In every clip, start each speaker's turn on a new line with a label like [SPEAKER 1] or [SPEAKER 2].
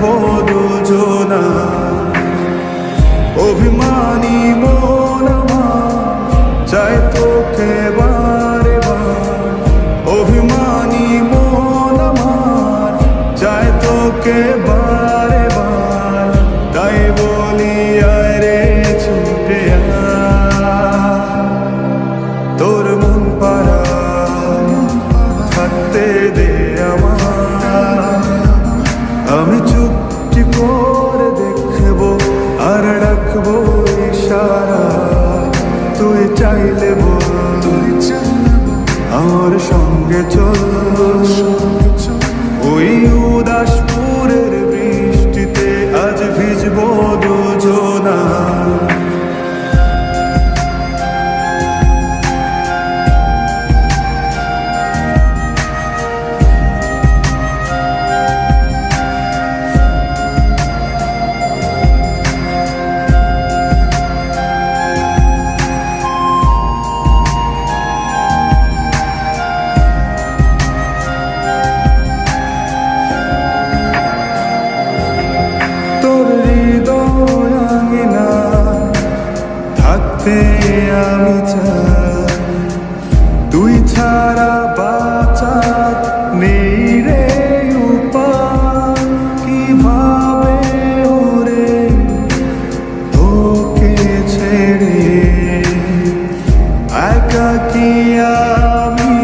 [SPEAKER 1] থাকবো দুজনা। অভিমানী মন আমার চাই তোকে বারে বার, অভিমানী মন আমার চাই তোকে বারে বার। তাই বলি আয় রে ছুটে আয়, তোর মন পাড়ায় থাকতে দে আমার। আমি চুপটি করে দেখবো আর রাখবো ইশারা, তুই চাইলে বল আমার সঙ্গে চল। ওই উদাসপুরের বৃষ্টিতে আজ ভিজবো দুজনা। আমি চাই তুই ছাড়া বাঁচার নেই রে উপায়। কিভাবে ওরে তোকে ছেড়ে একাকী আমি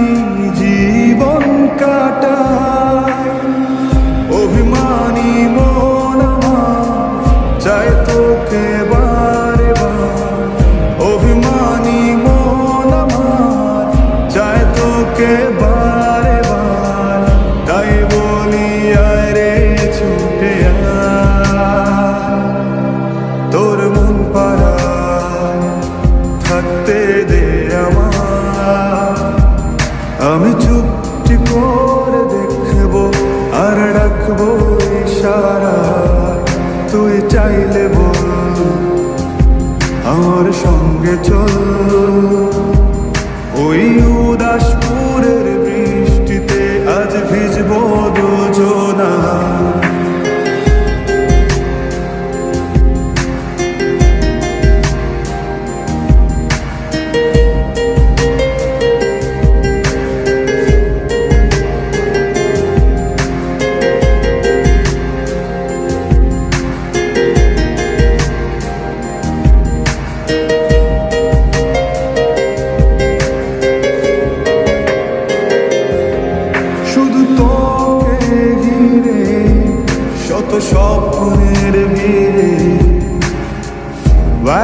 [SPEAKER 1] জীবন কাটাই। অভিমানী মন আমার চাই তোকে বারে বার, অভিমানী মন আমার চায় তোকে বারে বার। তাই বলি আয় রে ছুটে আয়, তোর মন পাড়ায় থাকতে দে আমার। আমি চুপটি করে দেখবো আর রাখবো ইশারা, তুই চাইলে বল আমার সঙ্গে চল। ওই উদাসপুরের বৃষ্টিতে আজ ভিজবো দুজনা। শত স্বপ্নের ভিড়ে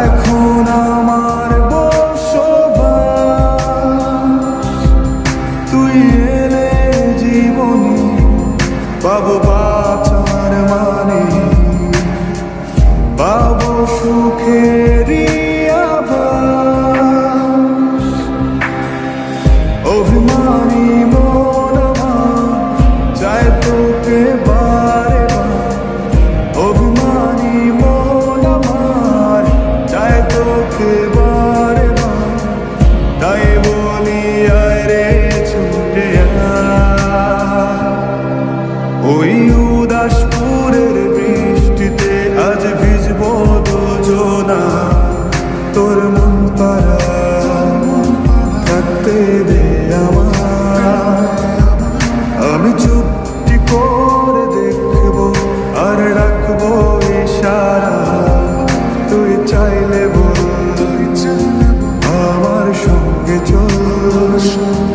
[SPEAKER 1] এখন আমার বসবাস। তুই এলে জীবনে পাবো বাঁচার মানে, পাবো সুখেরই আভাস। অভিমানী মন আমার চায় তোকে বারে বার, অভিমানী মন আমার চায় তোকে বারে বার। তাই বলি আয় রে ছুটে আয়, ওই উদাসপুরের বৃষ্টিতে আজ ভিজবো দুজনা। তোর মন পাড়ায় থাকতে দে আমার। আমি চুপটি করে দেখবো আর রাখবো ইশারা, তুই চাইলে বল আমার সঙ্গে চল।